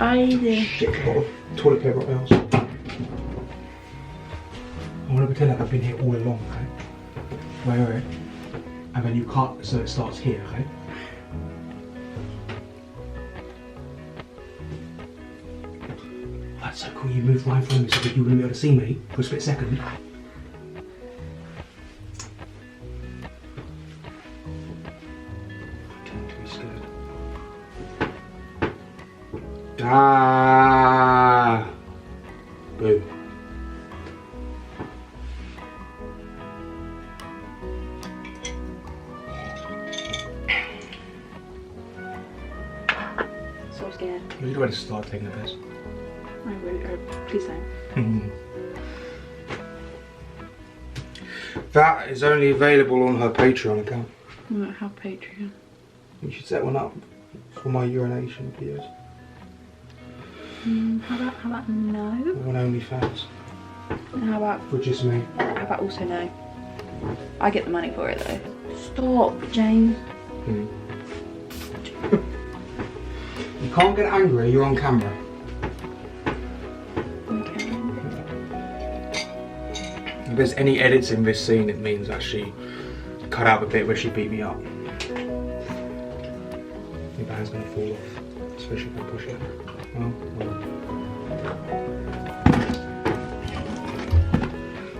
idea. Shit, a lot of toilet paper rolls. I want to pretend like I've been here all along, okay? Wait. And then you cut so it starts here, okay? That's so cool, you moved right in front of me so that you wouldn't be able to see me for a split second. Ah, boo. So scared. You'd already start taking a piss. I really hope. Please don't. That is only available on her Patreon account. I don't have Patreon. You should set one up for my urination videos. How about no? On OnlyFans. And how about For just me. how about also no? I get the money for it though. Stop, James. You can't get angry, you're on camera. Okay. If there's any edits in this scene, it means that she cut out the bit where she beat me up. Your band's gonna fall off, especially if I push it. Well.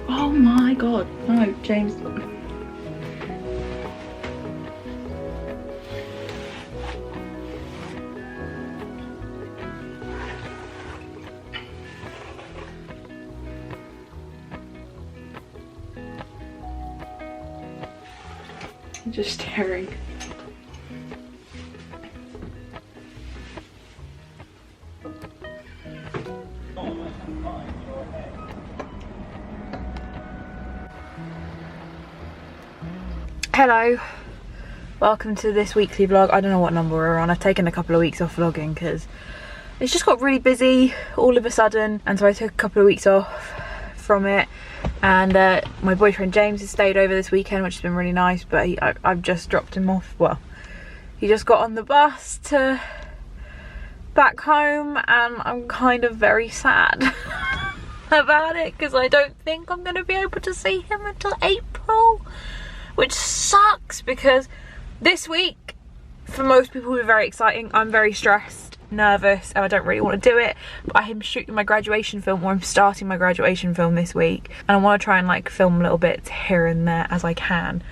Oh my god. No, James. I'm just staring. Hello, welcome to this weekly vlog. I don't know what number we're on. I've taken a couple of weeks off vlogging because it's just got really busy all of a sudden, and so I took a couple of weeks off from it. And my boyfriend James has stayed over this weekend, which has been really nice, but I've just dropped him off. Well, he just got on the bus to back home, and I'm kind of very sad about it because I don't think I'm going to be able to see him until April, which sucks because this week for most people will be very exciting. I'm very stressed, nervous, and I don't really want to do it, but I am shooting my graduation film, or I'm starting my graduation film this week, and I want to try and like film little bits here and there as I can.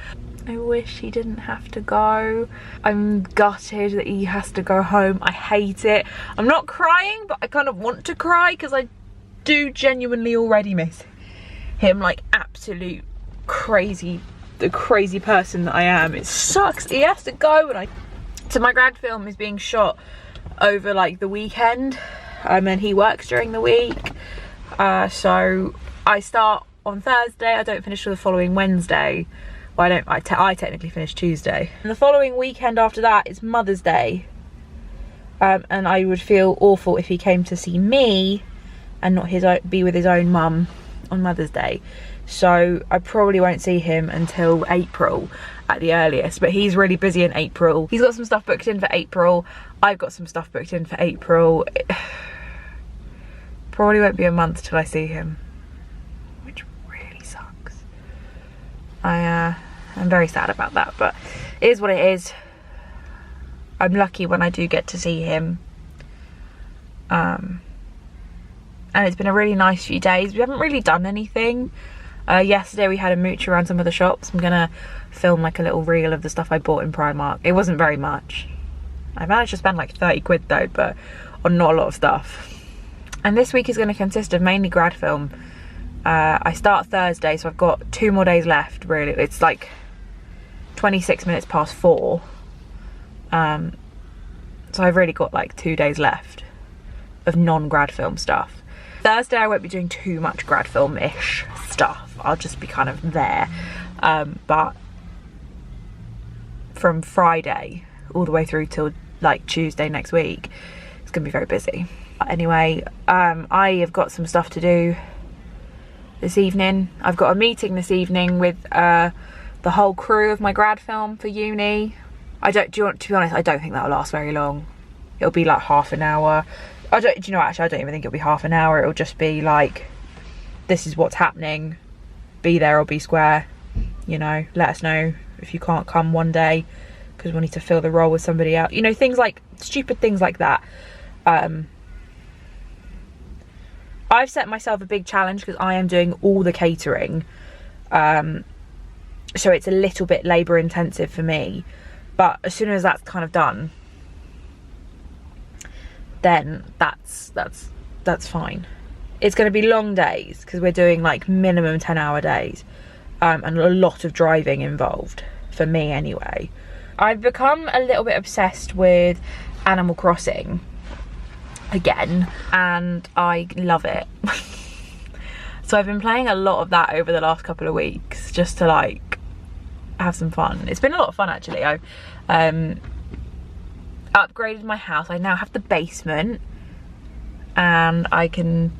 I wish he didn't have to go. I'm gutted that he has to go home. I hate it. I'm not crying, but I kind of want to cry because I do genuinely already miss him like absolute crazy, the crazy person that I am. It sucks. He has to go, and so my grad film is being shot over like the weekend, and he works during the week. So I start on Thursday. I don't finish till the following Wednesday. Well, I technically finish Tuesday. And the following weekend after that is Mother's Day. And I would feel awful if he came to see me and not be with his own mum on Mother's Day. So I probably won't see him until April at the earliest, but he's really busy in April. He's got some stuff booked in for April. I've got some stuff booked in for April. Probably won't be a month till I see him, which really sucks. I'm very sad about that, but it is what it is. I'm lucky when I do get to see him. And it's been a really nice few days. We haven't really done anything. Yesterday we had a mooch around some of the shops. I'm gonna film like a little reel of the stuff I bought in Primark. It wasn't very much. I managed to spend like 30 quid though, but on not a lot of stuff. And this week is going to consist of mainly grad film. I start Thursday, so I've got 2 more days left really. It's like 26 minutes past 4. So I've really got like 2 days left of non-grad film stuff. Thursday I won't be doing too much grad film-ish stuff. I'll just be kind of there. But from Friday all the way through till like Tuesday next week, it's gonna be very busy. Anyway, I have got some stuff to do this evening. I've got a meeting this evening with the whole crew of my grad film for uni. To be honest, I don't think that'll last very long. It'll be like half an hour. do you know, actually I don't even think it'll be half an hour. It'll just be like, this is what's happening, be there or be square, you know, let us know if you can't come one day because we need to fill the role with somebody else, you know, things like, stupid things like that. I've set myself a big challenge because I am doing all the catering, so it's a little bit labour intensive for me, but as soon as that's kind of done, then that's fine. It's going to be long days because we're doing like minimum 10-hour days, and a lot of driving involved for me anyway. I've become a little bit obsessed with Animal Crossing again, and I love it. So I've been playing a lot of that over the last couple of weeks just to like have some fun. It's been a lot of fun actually. I've upgraded my house. I now have the basement, and I'm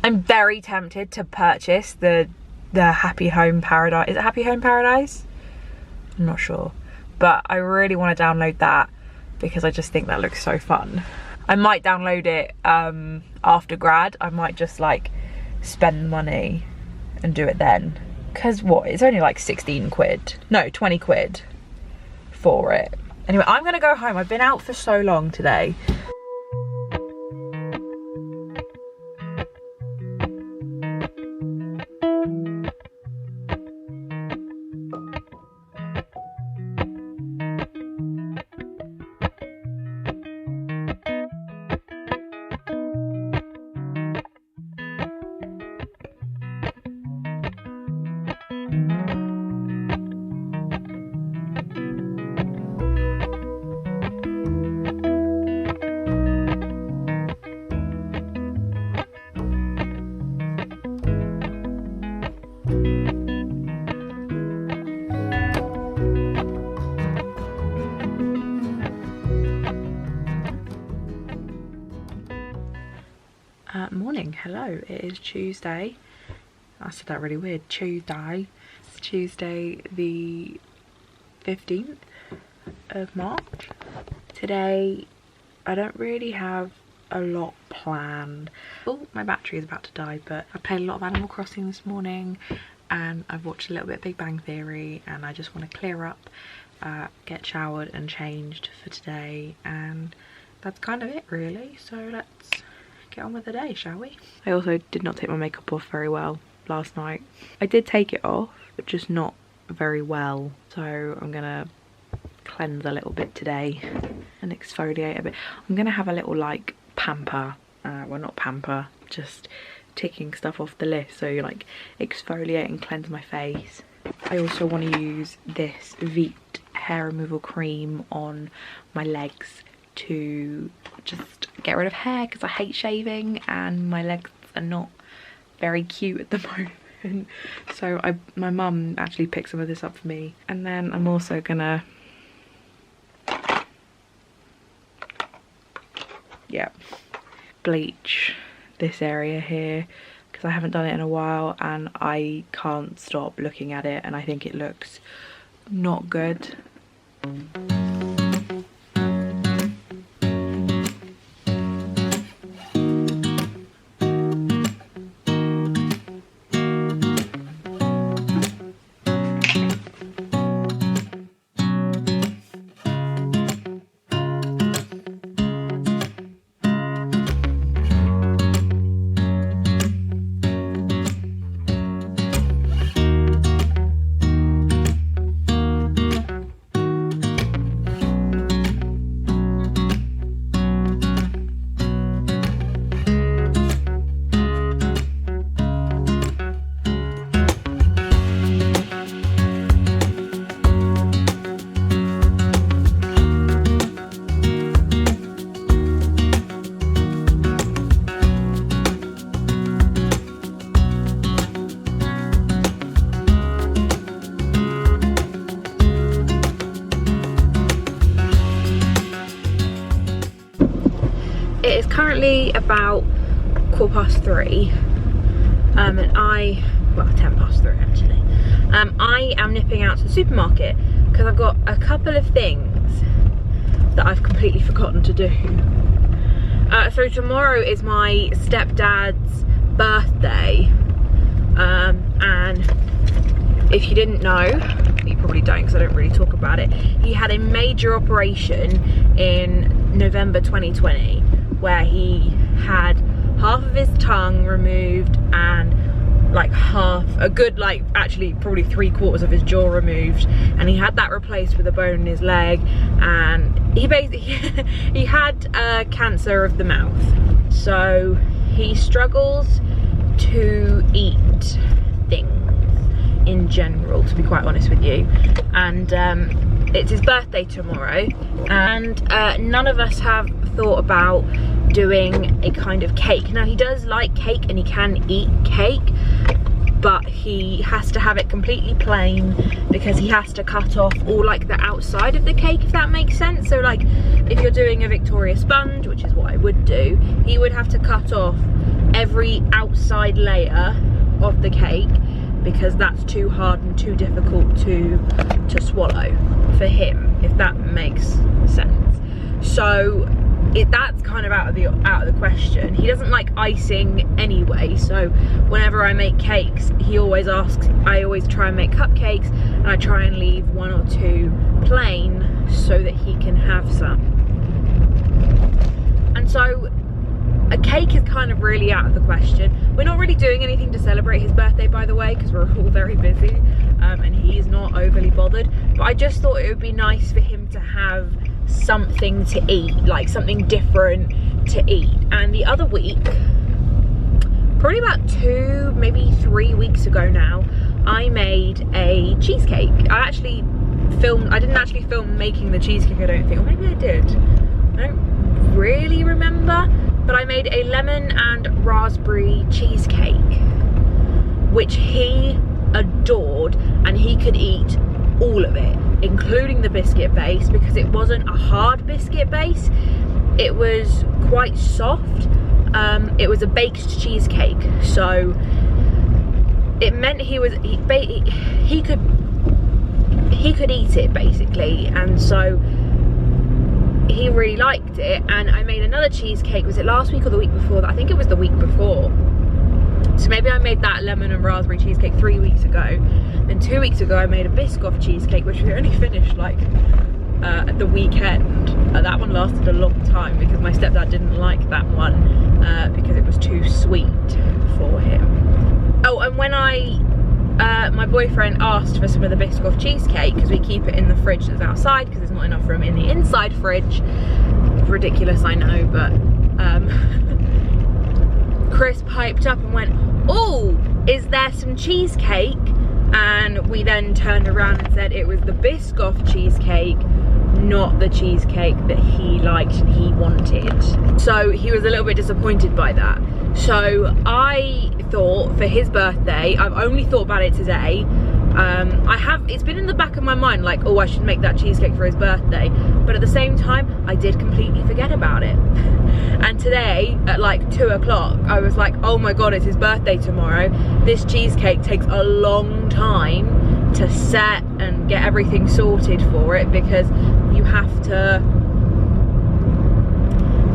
very tempted to purchase the Happy Home Paradise. Is it Happy Home Paradise? I'm not sure, but I really want to download that because I just think that looks so fun. I might download it after grad. I might just like spend the money and do it then. Because what, it's only like 16 quid. No, 20 quid for it. Anyway, I'm gonna go home. I've been out for so long today. Morning, hello, it is Tuesday. I said that really weird, Tuesday. It's Tuesday the 15th of March. Today I don't really have a lot planned. Oh, my battery is about to die, but I played a lot of Animal Crossing this morning and I've watched a little bit of Big Bang Theory, and I just want to clear up, get showered and changed for today, and that's kind of it really. So let's get on with the day, shall we? I also did not take my makeup off very well last night. I did take it off, but just not very well. So I'm gonna cleanse a little bit today and exfoliate a bit. I'm gonna have a little like pamper, well not pamper, just ticking stuff off the list. So like exfoliate and cleanse my face. I also want to use this Veet hair removal cream on my legs to just get rid of hair because I hate shaving and my legs are not very cute at the moment. So my mum actually picked some of this up for me, and then I'm also gonna bleach this area here because I haven't done it in a while and I can't stop looking at it and I think it looks not good. It is currently about 3:15, and well 3:10 actually. I am nipping out to the supermarket because I've got a couple of things that I've completely forgotten to do. So tomorrow is my stepdad's birthday, and if you didn't know, you probably don't because I don't really talk about it, he had a major operation in November 2020 where he had half of his tongue removed and like actually probably 3/4 of his jaw removed, and he had that replaced with a bone in his leg, and he basically he had cancer of the mouth, so he struggles to eat things in general, to be quite honest with you. And it's his birthday tomorrow, and none of us have thought about doing a kind of cake. Now, he does like cake and he can eat cake, but he has to have it completely plain because he has to cut off all like the outside of the cake, if that makes sense. So like if you're doing a Victoria sponge, which is what I would do, he would have to cut off every outside layer of the cake because that's too hard and too difficult to swallow for him, if that makes sense. So that's kind of out of the question. He doesn't like icing anyway, so whenever I make cakes, he always asks, I always try and make cupcakes, and I try and leave 1 or 2 plain so that he can have some. And so a cake is kind of really out of the question. We're not really doing anything to celebrate his birthday, by the way, because we're all very busy, and he's not overly bothered, but I just thought it would be nice for him to have something to eat, like something different to eat. And the other week, probably about 2, maybe 3 weeks ago now, I made a cheesecake. I didn't actually film making the cheesecake, I don't think, or maybe I did, I don't really remember, but I made a lemon and raspberry cheesecake, which he adored, and he could eat all of it, including the biscuit base, because it wasn't a hard biscuit base, it was quite soft. It was a baked cheesecake, so it meant he could eat it basically, and so he really liked it. And I made another cheesecake, was it last week or the week before? I think it was the week before. So maybe I made that lemon and raspberry cheesecake 3 weeks ago. Then 2 weeks ago I made a Biscoff cheesecake, which we only finished like at the weekend. That one lasted a long time because my stepdad didn't like that one because it was too sweet for him. Oh, and when my boyfriend asked for some of the Biscoff cheesecake, because we keep it in the fridge that's outside because there's not enough room in the inside fridge. Ridiculous, I know, but Chris piped up and went, "Oh, is there some cheesecake?" And we then turned around and said it was the Biscoff cheesecake, not the cheesecake that he liked and he wanted. So he was a little bit disappointed by that. So I thought for his birthday, I've only thought about it today, it's been in the back of my mind like, oh, I should make that cheesecake for his birthday, but at the same time I did completely forget about it. And today at like 2 o'clock I was like, oh my god, it's his birthday tomorrow. This cheesecake takes a long time to set and get everything sorted for it, because you have to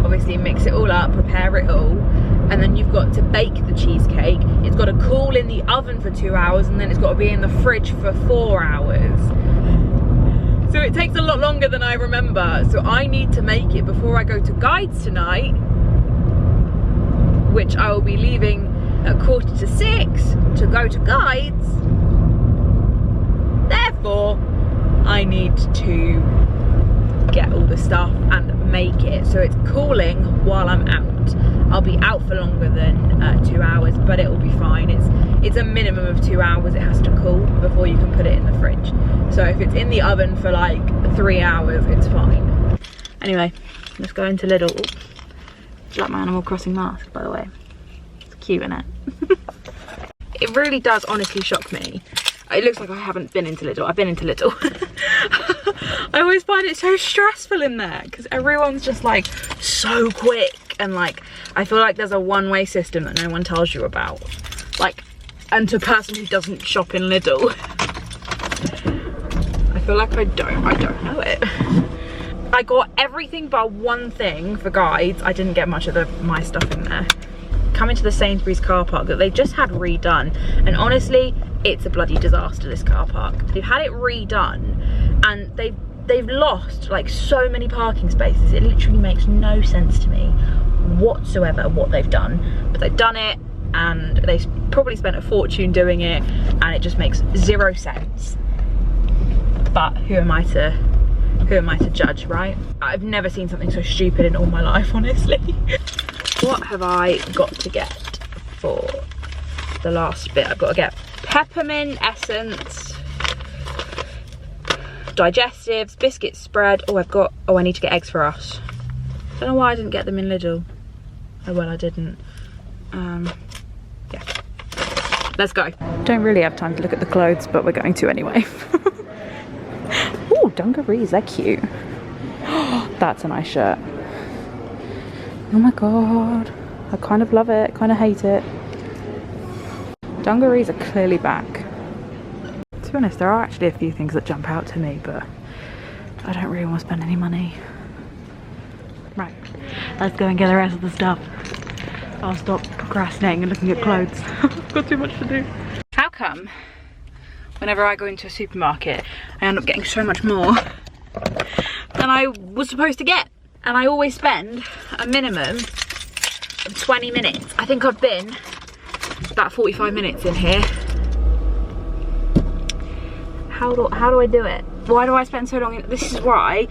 obviously mix it all up, prepare it all, and then you've got to bake the cheesecake. It's got to cool in the oven for 2 hours, and then it's got to be in the fridge for 4 hours. So it takes a lot longer than I remember. So I need to make it before I go to Guides tonight, which I will be leaving at 5:45 to go to Guides. Therefore, I need to get all the stuff and make it so it's cooling while I'm out. I'll be out for longer than 2 hours, but it will be fine. It's a minimum of 2 hours it has to cool before you can put it in the fridge. So if it's in the oven for like 3 hours, it's fine. Anyway, let's go into Lidl. Oops. It's like my Animal Crossing mask, by the way. It's cute, isn't it? It really does honestly shock me. It looks like I haven't been into Lidl. I've been into Lidl. I always find it so stressful in there because everyone's just like so quick, and like I feel like there's a one-way system that no one tells you about. Like, and to a person who doesn't shop in Lidl, I feel like I don't know it. I got everything but one thing for guides. I didn't get much of my stuff in there. Coming to the Sainsbury's car park that they just had redone, and honestly, it's a bloody disaster, this car park. They've had it redone, and they've lost like so many parking spaces. It literally makes no sense to me whatsoever what they've done, but they've done it, and they probably spent a fortune doing it, and it just makes zero sense. But who am I to judge, right? I've never seen something so stupid in all my life, honestly. What have I got to get for the last bit? I've got to get peppermint essence, digestives, biscuit spread. Oh, I need to get eggs for us. Don't know why I didn't get them in Lidl. Oh well, I didn't. Yeah. Let's go. Don't really have time to look at the clothes, but we're going to anyway. Ooh, dungarees, they're cute. That's a nice shirt. Oh my god. I kind of love it, kind of hate it. Dungarees are clearly back. To be honest, there are actually a few things that jump out to me, but I don't really want to spend any money. Right, let's go and get the rest of the stuff. I'll stop procrastinating and looking at clothes. I've got too much to do. How come whenever I go into a supermarket, I end up getting so much more than I was supposed to get? And I always spend a minimum of 20 minutes. I think I've been about 45 minutes in here. How do I do it? Why do I spend so long in? This is why,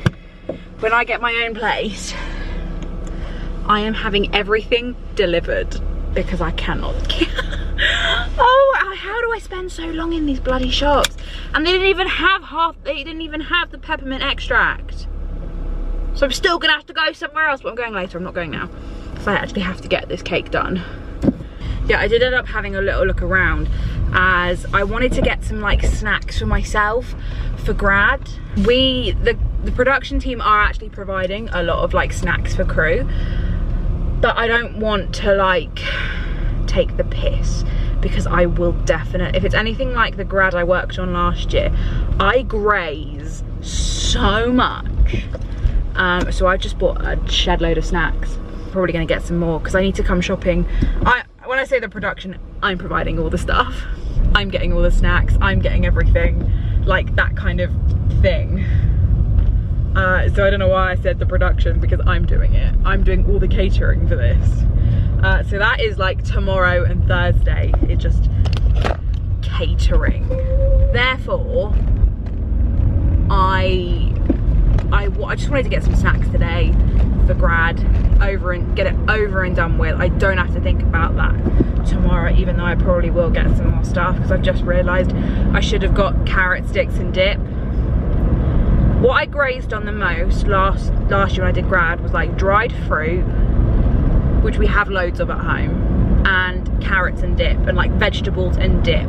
when I get my own place, I am having everything delivered, because I cannot. Oh, how do I spend so long in these bloody shops? And they didn't even have the peppermint extract. So I'm still gonna have to go somewhere else, but I'm going later. I'm not going now, because I actually have to get this cake done. Yeah, I did end up having a little look around, as I wanted to get some like snacks for myself for grad. The production team are actually providing a lot of like snacks for crew, but I don't want to like take the piss, because I will definitely, if it's anything like the grad I worked on last year, I graze so much. So I just bought a shed load of snacks. Probably gonna get some more, because I need to come shopping. When I say the production, I'm providing all the stuff. I'm getting all the snacks, I'm getting everything, like that kind of thing. So I don't know why I said the production, because I'm doing it. I'm doing all the catering for this. So that is like tomorrow and Thursday. It's just catering. Therefore, I just wanted to get some snacks today for grad, get it over and done with. I don't have to think about that tomorrow, even though I probably will get some more stuff, because I've just realised I should have got carrot sticks and dip. What I grazed on the most last year when I did grad was like dried fruit, which we have loads of at home, and carrots and dip, and like vegetables and dip.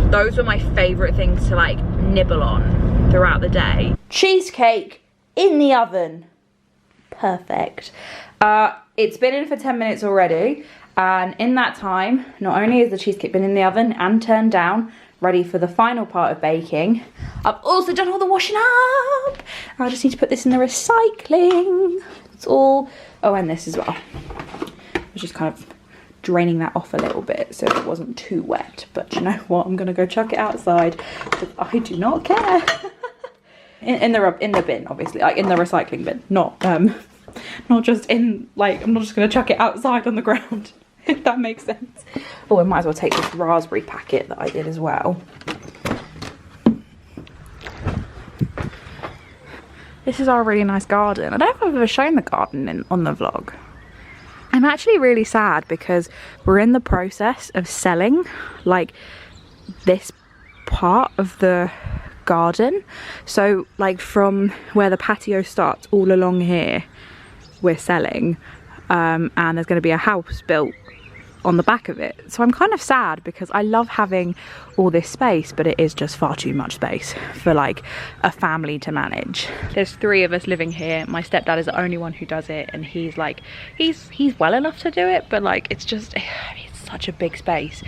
Those were my favourite things to like nibble on throughout the day. Cheesecake in the oven. Perfect. It's been in for 10 minutes already, and in that time, not only has the cheesecake been in the oven and turned down, ready for the final part of baking, I've also done all the washing up. I just need to put this in the recycling. It's all, oh, and this as well. I was just kind of draining that off a little bit so it wasn't too wet, but you know what, I'm gonna go chuck it outside, because I do not care. in the bin, obviously, like in the recycling bin, not just in, like, I'm not just gonna chuck it outside on the ground, if that makes sense. Oh, I might as well take this raspberry packet that I did as well. This is our really nice garden. I don't know if I've ever shown the garden on the vlog. I'm actually really sad, because we're in the process of selling like this part of the garden. So like from where the patio starts all along here, we're selling, and there's going to be a house built on the back of it. So I'm kind of sad, because I love having all this space, but it is just far too much space for like a family to manage. There's 3 of us living here. My stepdad is the only one who does it, and he's like, he's well enough to do it, but like it's just, it's such a big space.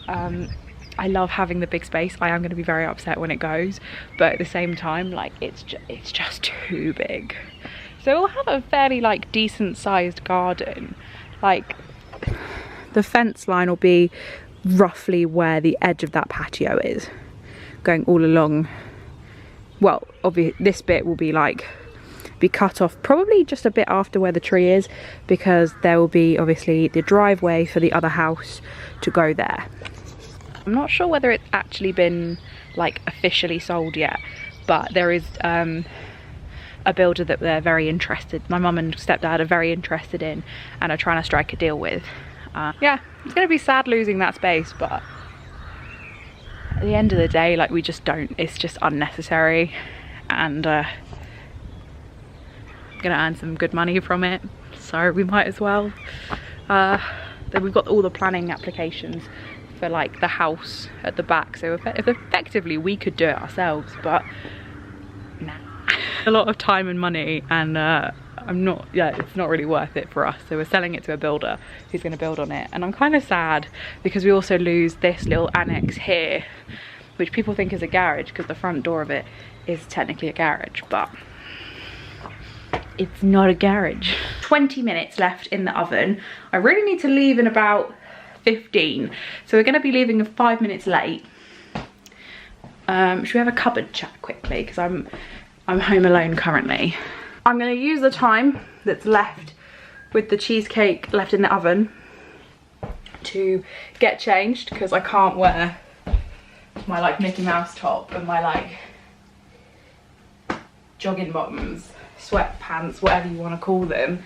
I love having the big space. I am going to be very upset when it goes, but at the same time, like it's just too big. So we'll have a fairly like decent sized garden. Like the fence line will be roughly where the edge of that patio is, going all along. Well, obviously this bit will be cut off probably just a bit after where the tree is, because there will be obviously the driveway for the other house to go there. I'm not sure whether it's actually been like officially sold yet, but there is a builder that they're very interested, my mum and stepdad are very interested in and are trying to strike a deal with. Yeah, it's gonna be sad losing that space, but at the end of the day, like, we just don't, it's just unnecessary, and I'm gonna earn some good money from it, so we might as well. Then we've got all the planning applications for like the house at the back, so if effectively we could do it ourselves, but nah. A lot of time and money, and it's not really worth it for us, so we're selling it to a builder who's going to build on it. And I'm kind of sad because we also lose this little annex here, which people think is a garage because the front door of it is technically a garage, but it's not a garage. 20 minutes left in the oven. I really need to leave in about 15, so we're going to be leaving 5 minutes late. Should we have a cupboard chat quickly, because I'm home alone currently. I'm going to use the time that's left with the cheesecake left in the oven to get changed, because I can't wear my like Mickey Mouse top and my like jogging bottoms, sweatpants, whatever you want to call them.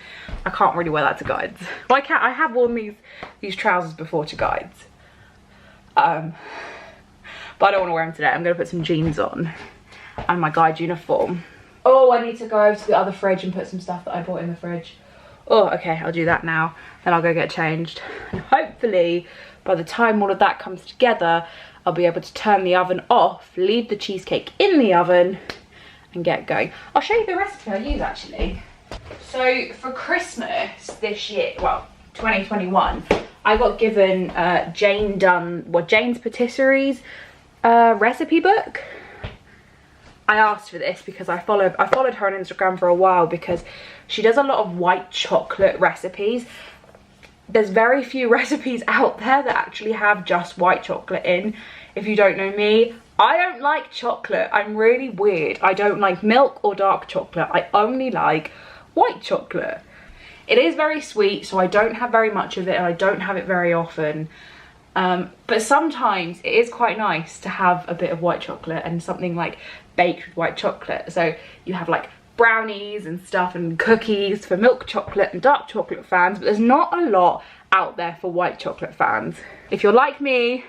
I can't really wear that to guides. Well, I have worn these trousers before to guides, but I don't want to wear them today. I'm going to put some jeans on and my guide uniform. Oh, I need to go over to the other fridge and put some stuff that I bought in the fridge. Oh, okay, I'll do that now. Then I'll go get changed. And hopefully, by the time all of that comes together, I'll be able to turn the oven off, leave the cheesecake in the oven, and get going. I'll show you the recipe I use, actually. So, for Christmas this year, well, 2021, I got given Jane's Patisseries recipe book. I asked for this because I followed her on Instagram for a while, because she does a lot of white chocolate recipes. There's very few recipes out there that actually have just white chocolate in. If you don't know me, I don't like chocolate. I'm really weird. I don't like milk or dark chocolate. I only like white chocolate. It is very sweet, so I don't have very much of it, and I don't have it very often. But sometimes it is quite nice to have a bit of white chocolate and something like baked with white chocolate. So you have like brownies and stuff and cookies for milk chocolate and dark chocolate fans, but there's not a lot out there for white chocolate fans. If you're like me,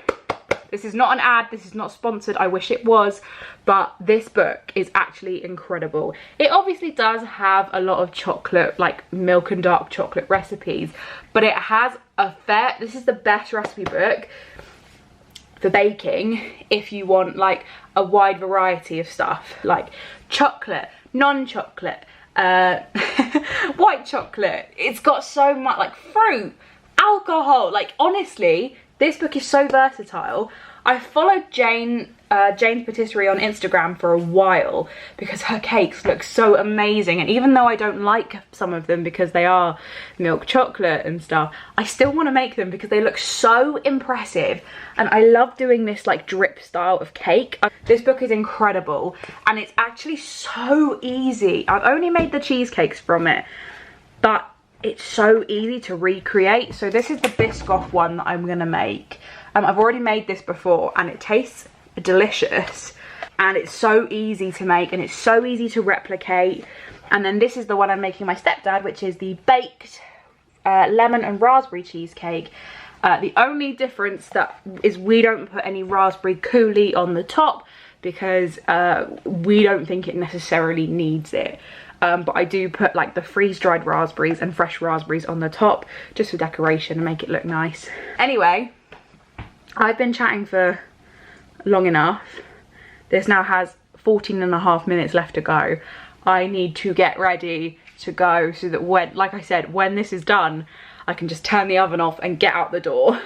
this is not an ad, this is not sponsored, I wish it was, but this book is actually incredible. It obviously does have a lot of chocolate, like milk and dark chocolate recipes, but it has this is the best recipe book for baking if you want like a wide variety of stuff, like chocolate, non-chocolate, white chocolate. It's got so much, like fruit, alcohol, like honestly, this book is so versatile. I followed Jane's Patisserie on Instagram for a while because her cakes look so amazing, and even though I don't like some of them because they are milk chocolate and stuff, I still want to make them because they look so impressive, and I love doing this like drip style of cake. This book is incredible, and it's actually so easy. I've only made the cheesecakes from it, but it's so easy to recreate. So this is the Biscoff one that I'm gonna make. I've already made this before and it tastes delicious, and it's so easy to make and it's so easy to replicate. And then this is the one I'm making my stepdad, which is the baked lemon and raspberry cheesecake. The only difference that is we don't put any raspberry coulis on the top because we don't think it necessarily needs it. But I do put like the freeze-dried raspberries and fresh raspberries on the top just for decoration and make it look nice. Anyway, I've been chatting for long enough. This now has 14.5 minutes left to go. I need to get ready to go so that when, like I said, when this is done, I can just turn the oven off and get out the door.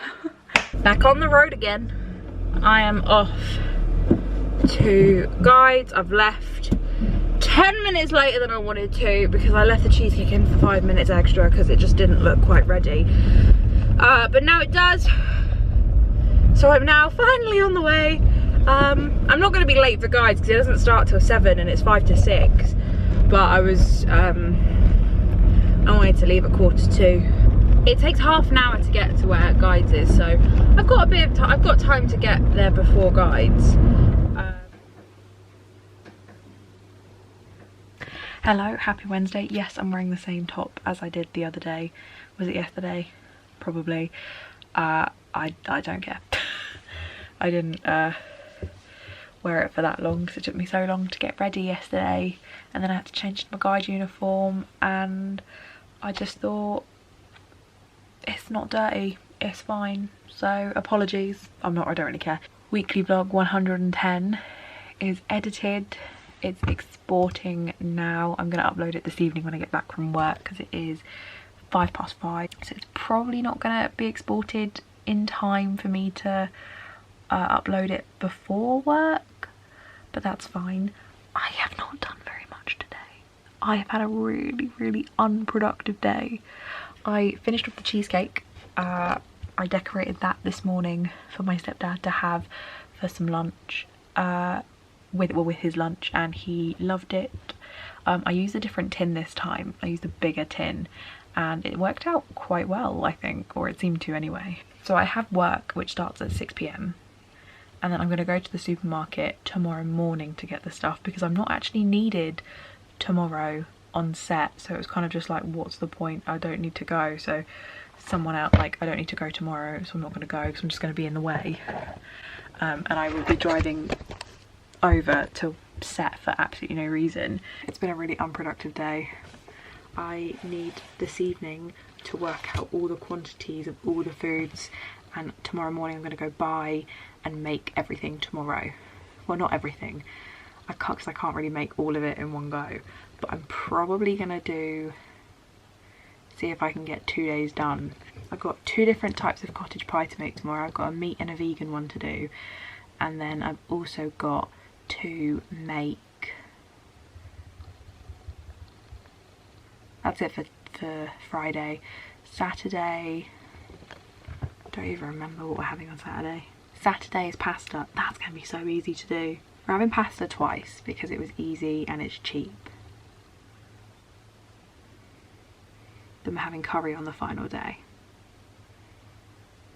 Back on the road again. I am off to guides. I've left 10 minutes later than I wanted to because I left the cheesecake in for 5 minutes extra because it just didn't look quite ready. But now it does. So I'm now finally on the way. I'm not going to be late for guides because it doesn't start till 7 and it's 5 to 6. But I wanted to leave at 1:45. It takes half an hour to get to where guides is, so I've got a bit of time. I've got time to get there before guides. Hello, happy Wednesday. Yes, I'm wearing the same top as I did the other day. Was it yesterday? Probably. I don't care. I didn't wear it for that long because it took me so long to get ready yesterday, and then I had to change to my guide uniform, and I just thought it's not dirty, it's fine, so apologies. I don't really care. Weekly vlog 110 is edited, it's exporting now. I'm gonna upload it this evening when I get back from work because it is 5:05, so it's probably not gonna be exported in time for me to upload it before work, but that's fine. I have not done very much today. I have had a really unproductive day. I finished off the cheesecake. I decorated that this morning for my stepdad to have for some lunch, with his lunch, and he loved it. I used a different tin this time. I used a bigger tin and it worked out quite well, I think, or it seemed to anyway. So I have work which starts at 6 PM, and then I'm going to go to the supermarket tomorrow morning to get the stuff because I'm not actually needed tomorrow on set, so it was kind of just like, what's the point? I don't need to go. So someone out, like, I don't need to go tomorrow, so I'm not going to go because I'm just going to be in the way. And I will be driving over to set for absolutely no reason. It's been a really unproductive day. I need this evening to work out all the quantities of all the foods, and tomorrow morning I'm going to go buy and make everything tomorrow. Well, not everything. I can't, because I can't really make all of it in one go, but I'm probably going to see if I can get 2 days done. I've got 2 different types of cottage pie to make tomorrow. I've got a meat and a vegan one to do, and then I've also got to make, that's it for Friday. Saturday, I don't even remember what we're having on Saturday. Saturday is pasta. That's going to be so easy to do. We're having pasta twice because it was easy and it's cheap. Then we're having curry on the final day.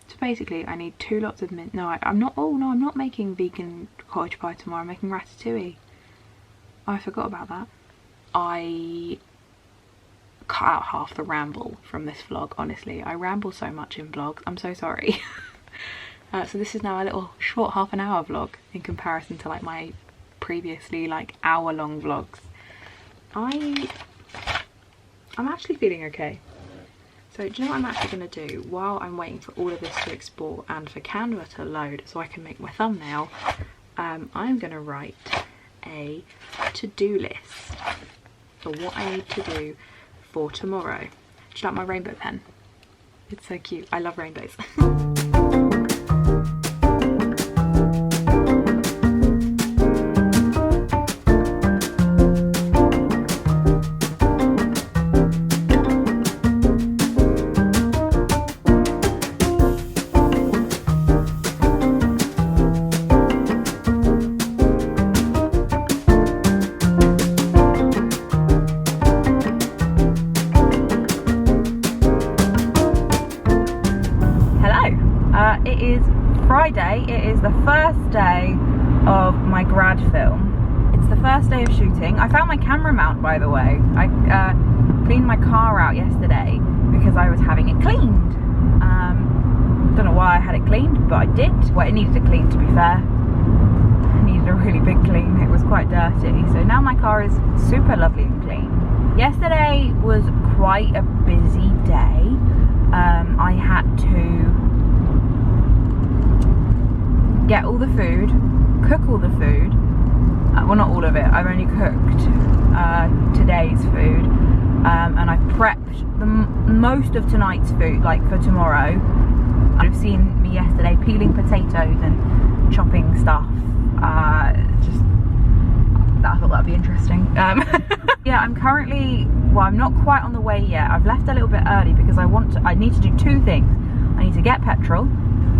So basically I need 2 lots of mint. No, I'm not making vegan cottage pie tomorrow. I'm making ratatouille. Oh, I forgot about that. I cut out half the ramble from this vlog, honestly. I ramble so much in vlogs. I'm so sorry. So this is now a little short half an hour vlog in comparison to like my previously like hour-long vlogs. I'm actually feeling okay. So do you know what I'm actually going to do while I'm waiting for all of this to export and for Canva to load so I can make my thumbnail? I'm going to write a to-do list for what I need to do for tomorrow. Do you like my rainbow pen? It's so cute. I love rainbows. It is Friday. It is the first day of my grad film. It's the first day of shooting. I found my camera mount, by the way. I cleaned my car out yesterday because I was having it cleaned. Don't know why I had it cleaned, but I did. Well, it needed a clean, to be fair. It needed a really big clean. It was quite dirty. So now my car is super lovely and clean. Yesterday was quite a busy day. I had to get all the food, cook all the food. Well, not all of it. I've only cooked today's food, and I prepped most of tonight's food, like for tomorrow. You've seen me yesterday peeling potatoes and chopping stuff. Just I thought that'd be interesting. Yeah, I'm currently, well, I'm not quite on the way yet. I've left a little bit early because I need to do two things. I need to get petrol,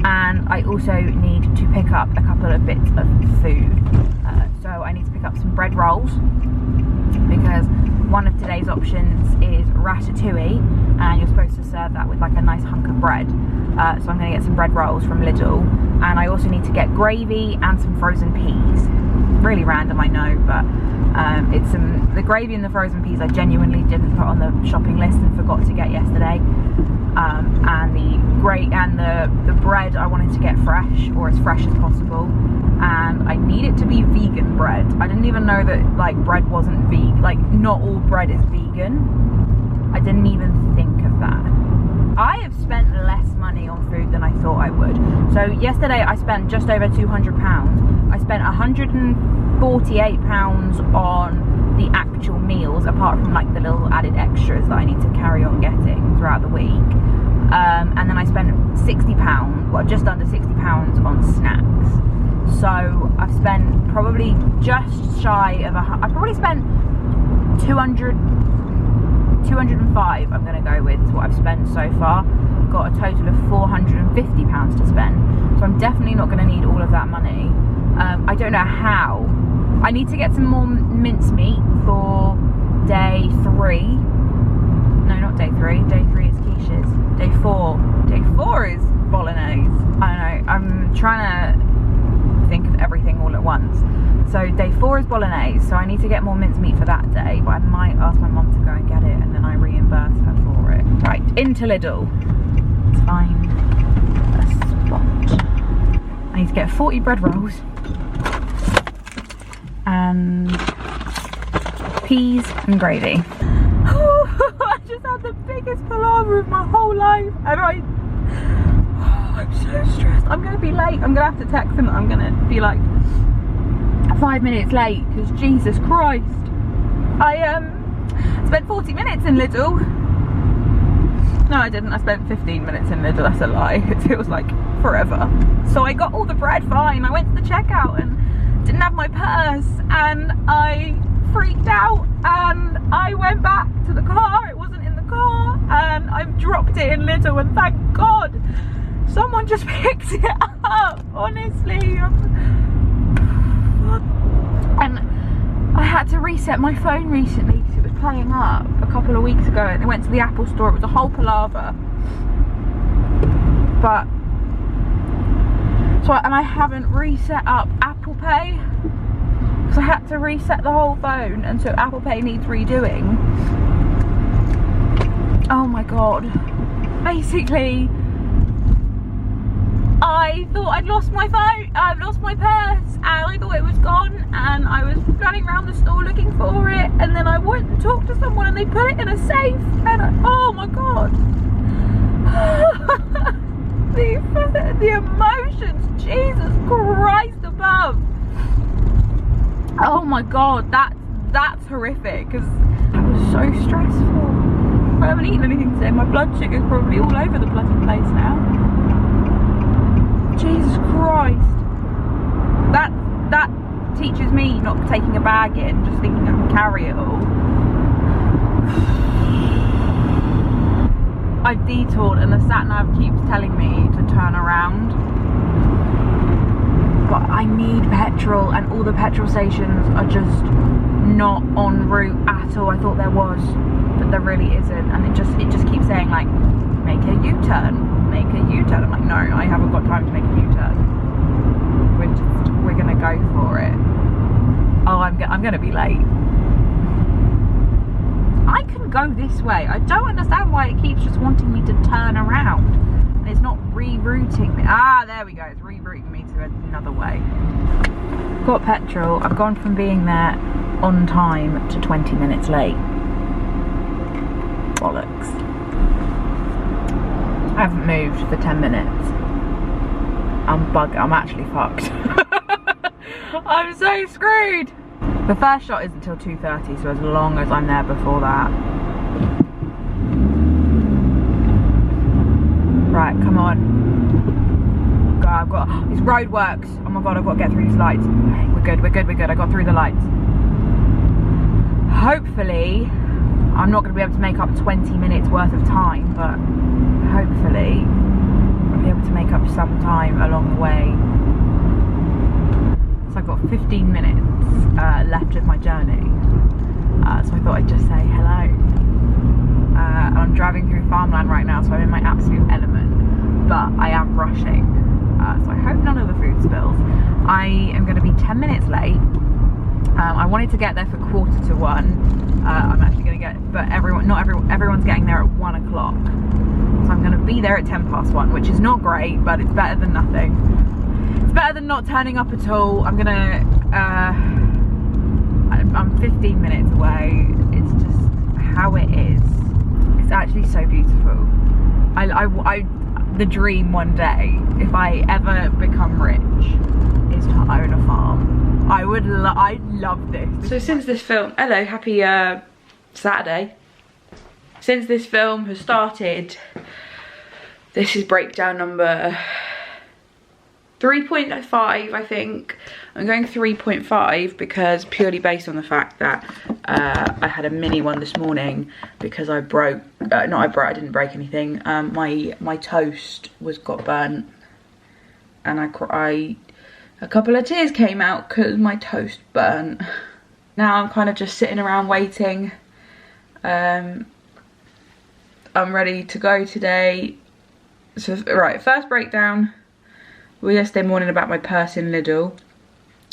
and I also need to pick up a couple of bits of food. So I need to pick up some bread rolls, because one of today's options is ratatouille, and you're supposed to serve that with like a nice hunk of bread. So I'm going to get some bread rolls from Lidl, and I also need to get gravy and some frozen peas. Really random, I know, but it's the gravy and the frozen peas I genuinely didn't put on the shopping list and forgot to get yesterday. And the bread I wanted to get fresh, or as fresh as possible, and I need it to be vegan bread. I didn't even know that like bread wasn't vegan, like not all bread is vegan. I didn't even think of that. I have spent less money on food than I thought I would. So yesterday I spent just over £200. I spent £148 on the actual meals, apart from like the little added extras that I need to carry on getting throughout the week. And then I spent £60, well, just under £60 on snacks. So I've spent probably just shy of I probably spent 205 I'm going to go with, is what I've spent so far. Got a total of £450 to spend. So I'm definitely not going to need all of that money. I don't know how. I need to get some more mincemeat for day 3. No, not day 3. Day 3 is quiches. Day 4. Day 4 is bolognese. I don't know. I'm trying to think of everything all at once. So day 4 is bolognese. So I need to get more mincemeat for that day. But I might ask my mum to go and get it, and then I reimburse her for it. Right, into Lidl. Let's find a spot. I need to get 40 bread rolls. And peas and gravy. I just had the biggest palaver of my whole life, and I'm so stressed. I'm going to be late. I'm going to have to text him that I'm going to be like 5 minutes late, because Jesus Christ. I spent 40 minutes in Lidl. No, I didn't. I spent 15 minutes in Lidl. That's a lie. It feels like forever. So I got all the bread fine. I went to the checkout and didn't have my purse, and I freaked out, and I went back to the car. It wasn't in the car, and I've dropped it in Lidl, and thank God someone just picked it up, honestly. And I had to reset my phone recently because it was playing up a couple of weeks ago, and I went to the Apple store. It was a whole palaver. But and I haven't reset up Apple Pay, because I had to reset the whole phone, and so Apple Pay needs redoing. Oh my god. Basically, I thought I'd lost my phone, I've lost my purse, and I thought it was gone, and I was running around the store looking for it, and then I went and talked to someone, and they put it in a safe, and oh my god. The emotions, Jesus Christ above. Oh my god, that's horrific, because that was so stressful. I haven't eaten anything today. My blood sugar's probably all over the bloody place now. Jesus Christ. That teaches me not taking a bag in, just thinking I can carry it all. I've detoured, and the sat-nav keeps telling me to turn around. But I need petrol, and all the petrol stations are just not en route at all. I thought there was, but there really isn't, and it just keeps saying like, make a U-turn, make a U-turn. I'm like, no, I haven't got time to make a U-turn. We're gonna go for it. Oh, I'm gonna be late. I can go this way. I don't understand why it keeps just wanting me to turn around, and it's not rerouting me. Ah, there we go. It's rerouting me to another way. Got petrol. I've gone from being there on time to 20 minutes late. Bollocks. I haven't moved for 10 minutes. I'm actually fucked. I'm so screwed. The first shot is until 2:30, so as long as I'm there before that. Right, come on. God, I've got these roadworks. Oh my god, I've got to get through these lights. We're good. I got through the lights. hopefully I'm not going to be able to make up 20 minutes worth of time, but hopefully I'll be able to make up some time along the way. So I've got 15 minutes left of my journey, so I thought I'd just say hello. I'm driving through farmland right now, so I'm in my absolute element, but I am rushing, so I hope none of the food spills. I am going to be 10 minutes late. I wanted to get there for 1:45. I'm actually going to get, but everyone's getting there at 1 o'clock, so I'm going to be there at 1:10, which is not great, but it's better than nothing. It's better than not turning up at all. I'm 15 minutes away. It's just how it is. It's actually so beautiful. The dream one day, if I ever become rich, is to own a farm. I love this. So since this film, hello, happy Saturday. Since this film has started, this is breakdown number 3.5, I think. I'm going 3.5 because purely based on the fact that I had a mini one this morning because I broke, I didn't break anything. My toast got burnt, and a couple of tears came out because my toast burnt. Now I'm kind of just sitting around waiting. I'm ready to go today. So right, first breakdown was yesterday morning about my purse in Lidl.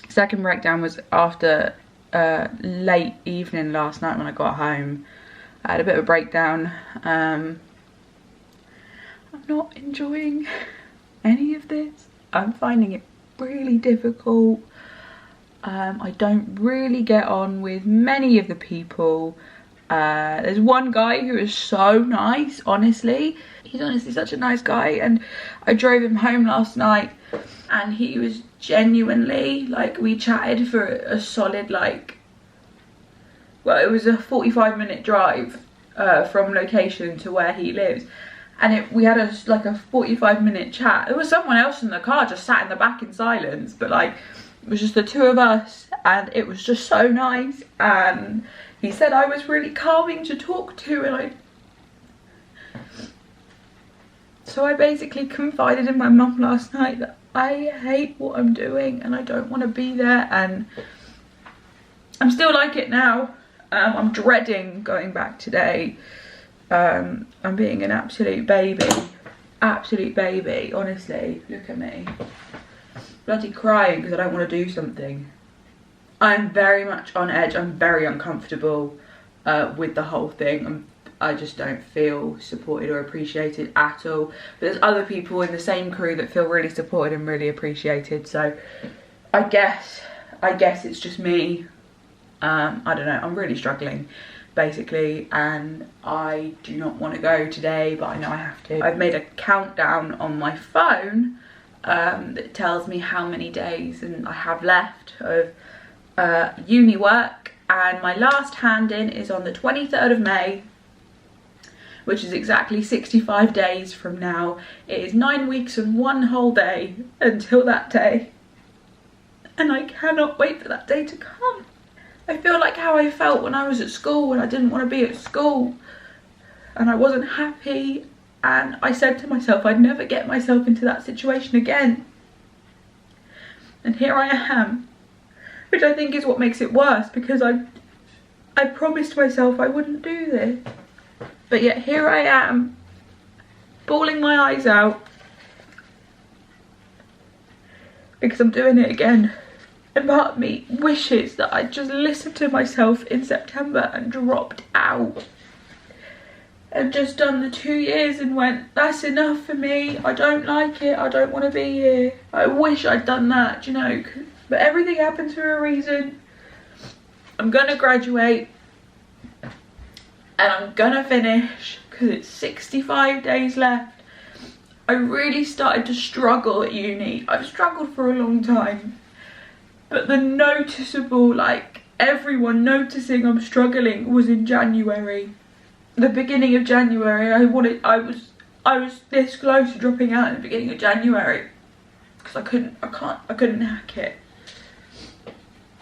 Second breakdown was after late evening last night when I got home. I had a bit of a breakdown. I'm not enjoying any of this. I'm finding it really difficult. I don't really get on with many of the people. There's one guy who is so nice, honestly. He's honestly such a nice guy, and I drove him home last night and he was genuinely, like, we chatted for a solid, like, well, it was a 45-minute drive from location to where he lives, and we had a 45-minute chat. There was someone else in the car just sat in the back in silence, but like it was just the two of us, and it was just so nice. And he said I was really calming to talk to, and so I basically confided in my mum last night that I hate what I'm doing and I don't want to be there, and I'm still like it now. I'm dreading going back today. I'm being an absolute baby, honestly. Look at me, bloody crying because I don't want to do something. I'm very much on edge. I'm very uncomfortable with the whole thing. I just don't feel supported or appreciated at all. But there's other people in the same crew that feel really supported and really appreciated. So I guess it's just me. I don't know. I'm really struggling, basically, and I do not want to go today, but I know I have to. I've made a countdown on my phone that tells me how many days I have left of uni work, and my last hand-in is on the 23rd of May, which is exactly 65 days from now. It is 9 weeks and 1 whole day until that day, and I cannot wait for that day to come. I feel like how I felt when I was at school and I didn't want to be at school and I wasn't happy, and I said to myself I'd never get myself into that situation again, and here I am, which I think is what makes it worse, because I promised myself I wouldn't do this, but yet here I am, bawling my eyes out because I'm doing it again. And part of me wishes that I'd just listened to myself in September and dropped out and just done the 2 years and went, that's enough for me, I don't like it, I don't want to be here. I wish I'd done that, you know, but everything happens for a reason. I'm gonna graduate and I'm gonna finish because it's 65 days left. I really started to struggle at uni. I've struggled for a long time, but the noticeable, like everyone noticing I'm struggling, was in January. The beginning of January, I was this close to dropping out in the beginning of January because I couldn't hack it.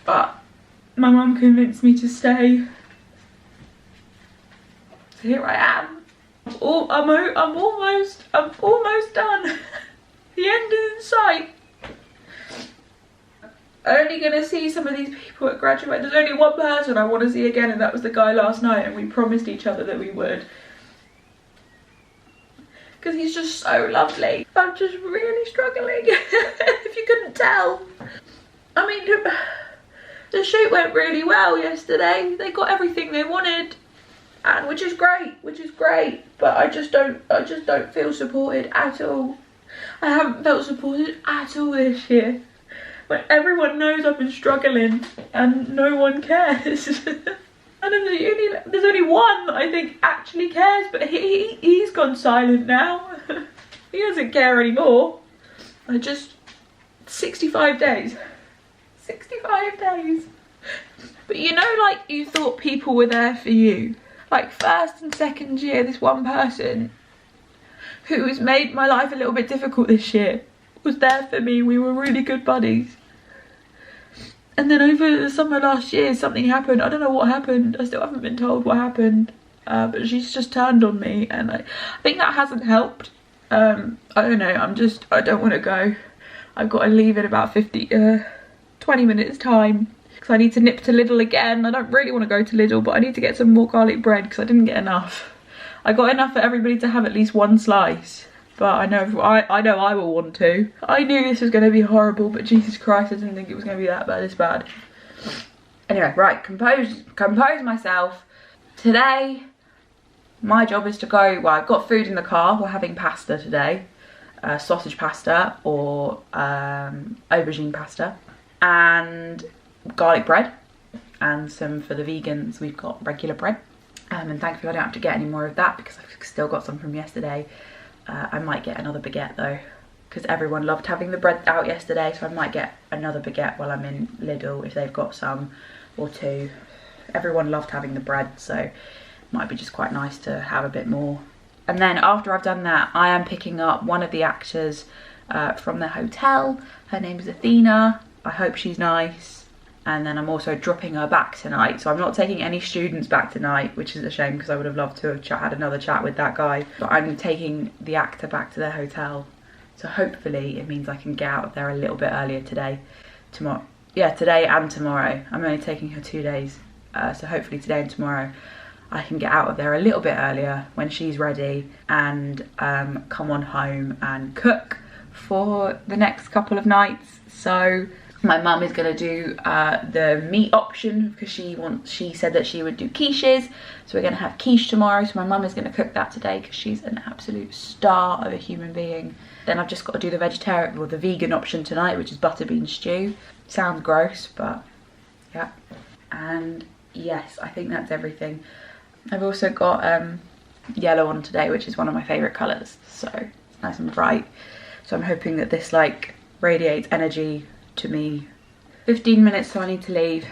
But my mum convinced me to stay, So here I am. I'm almost done. The end is in sight. Only gonna see some of these people at graduate. There's only one person I want to see again, and that was the guy last night, and we promised each other that we would. Because he's just so lovely. I'm just really struggling, if you couldn't tell. I mean, the shoot went really well yesterday. They got everything they wanted, and which is great. But I just don't feel supported at all. I haven't felt supported at all this year. But everyone knows I've been struggling and no one cares. And there's only one that I think actually cares, but he's gone silent now. He doesn't care anymore. 65 days. 65 days. But you know, like, you thought people were there for you. Like first and second year, this one person who has made my life a little bit difficult this year was there for me. We were really good buddies. And then over the summer last year, something happened. I don't know what happened. I still haven't been told what happened. But she's just turned on me, and I think that hasn't helped. I don't know. I don't want to go. I've got to leave in about 20 minutes time. Because I need to nip to Lidl again. I don't really want to go to Lidl, but I need to get some more garlic bread because I didn't get enough. I got enough for everybody to have at least one slice. But I know I will want to. I knew this was going to be horrible, but Jesus Christ, I didn't think it was going to be this bad. Anyway, right, compose myself. Today, my job is to go, well, I've got food in the car. We're having pasta today. Sausage pasta or aubergine pasta. And garlic bread. And some for the vegans, we've got regular bread. And thankfully I don't have to get any more of that because I've still got some from yesterday. I might get another baguette though, because everyone loved having the bread out yesterday, so I might get another baguette while I'm in Lidl if they've got some, or two. Everyone loved having the bread, so it might be just quite nice to have a bit more. And then after I've done that, I am picking up one of the actors from the hotel. Her name's Athena. I hope she's nice. And then I'm also dropping her back tonight. So I'm not taking any students back tonight, which is a shame because I would have loved to have had another chat with that guy. But I'm taking the actor back to their hotel. So hopefully it means I can get out of there a little bit earlier today. Today and tomorrow. I'm only taking her 2 days. So hopefully today and tomorrow I can get out of there a little bit earlier when she's ready and come on home and cook for the next couple of nights. So my mum is going to do the meat option because she said that she would do quiches. So we're going to have quiche tomorrow. So my mum is going to cook that today because she's an absolute star of a human being. Then I've just got to do the vegetarian or the vegan option tonight, which is butter bean stew. Sounds gross, but yeah. And yes, I think that's everything. I've also got yellow on today, which is one of my favourite colours. So it's nice and bright. So I'm hoping that this like radiates energy to me. 15 minutes, so I need to leave.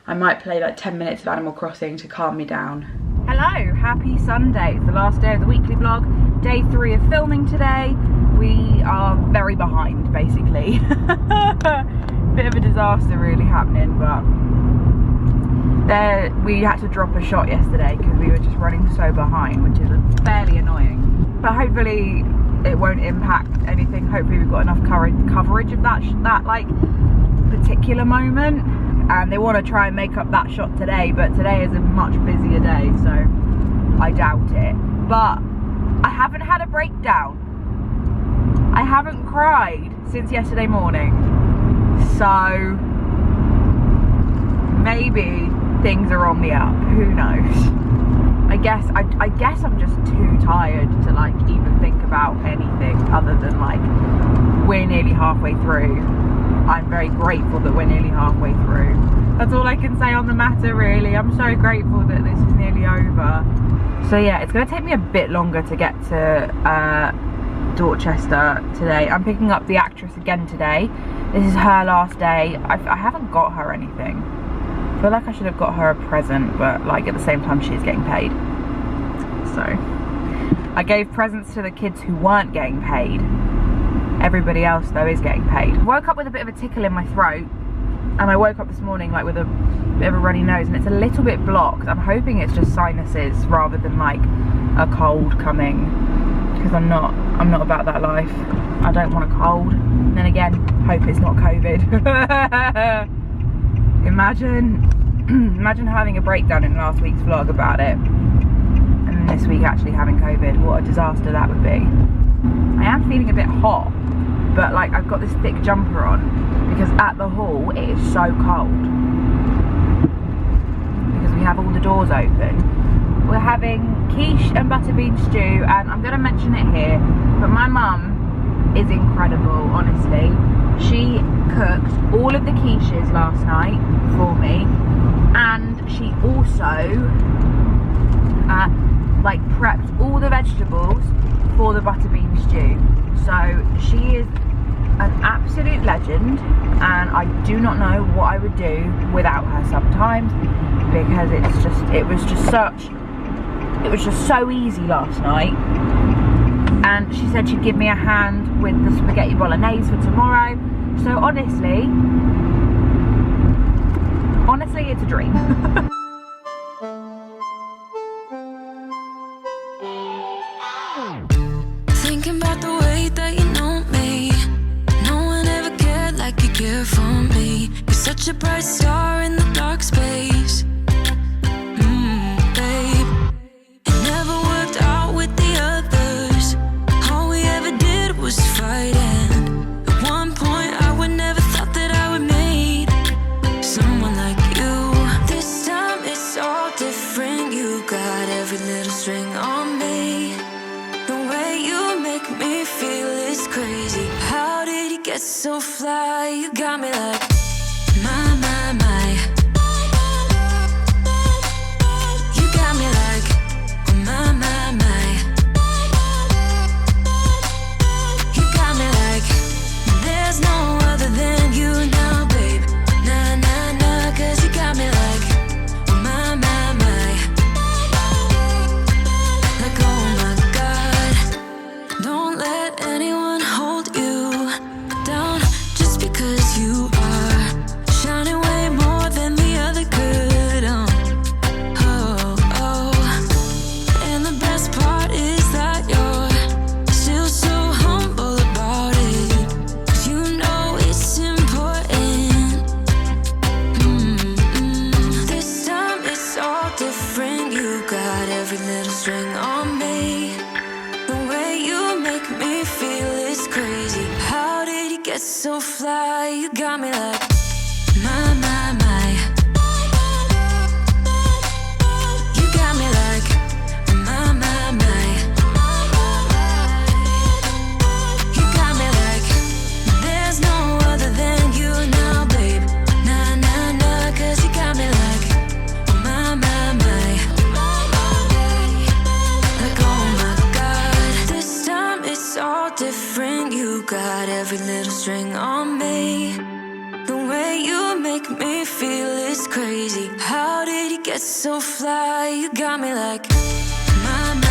I might play like 10 minutes of Animal Crossing to calm me down. Hello, happy Sunday. It's the last day of the weekly vlog. Day 3 of filming today. We are very behind, basically. Bit of a disaster really happening, but we had to drop a shot yesterday because we were just running so behind, which is fairly annoying. But hopefully it won't impact anything. Hopefully we've got enough coverage of that like particular moment, and they want to try and make up that shot today, but today is a much busier day, so I doubt it. But I haven't had a breakdown. I haven't cried since yesterday morning, so maybe things are on the up, who knows. I guess I'm just too tired to like even think about anything other than like we're nearly halfway through. I'm very grateful that we're nearly halfway through. That's all I can say on the matter really. I'm so grateful that this is nearly over. So yeah, it's going to take me a bit longer to get to Dorchester today. I'm picking up the actress again today. This is her last day. I haven't got her anything. I feel like I should have got her a present, but like at the same time she's getting paid. So I gave presents to the kids who weren't getting paid. Everybody else though is getting paid. Woke up with a bit of a tickle in my throat, And I woke up this morning like with a bit of a runny nose, and it's a little bit blocked. I'm hoping it's just sinuses rather than like a cold coming, because I'm not about that life. I don't want a cold. And then again, hope it's not COVID. Imagine having a breakdown in last week's vlog about it, and then this week actually having COVID. What a disaster that would be. I am feeling a bit hot, but like I've got this thick jumper on because at the hall it is so cold because we have all the doors open. We're having quiche and butterbean stew, and I'm going to mention it here, but my mum is incredible, honestly. She cooked all of the quiches last night for me, and she also like prepped all the vegetables for the butterbean stew. So she is an absolute legend, and I do not know what I would do without her sometimes, because it was just so easy last night. And she said she'd give me a hand with the spaghetti bolognese for tomorrow. So honestly it's a dream. Thinking about the way that you know me. No one ever cared like you care for me. You're such a bright star in the dark space. Babe, it never worked out with the others. All we ever did was fight, and at one point I would never thought that I would meet someone like you. This time it's all different. You got every little string on me. The way you make me feel is crazy. How did you get so fly? You got me like my. You got me like my. You got me like there's no other than you now, babe. Nah, nah, nah, 'cause you got me like my. Like oh my God, don't let anyone hold you down just because you are shining way more than the other could. Oh. And the best part is that you're still so humble about it, 'cause you know it's important. This time it's all different. You got every little string on me. The way you make me feel is crazy. How did you get so fly? You got me like my. You got me like my. You got me like there's no other than you now, babe. Nah, nah, nah, 'cause you got me like my. Like oh my God, this time it's all different. You got every little string on me. The way you make me feel is crazy. How did you get so fly? You got me like my.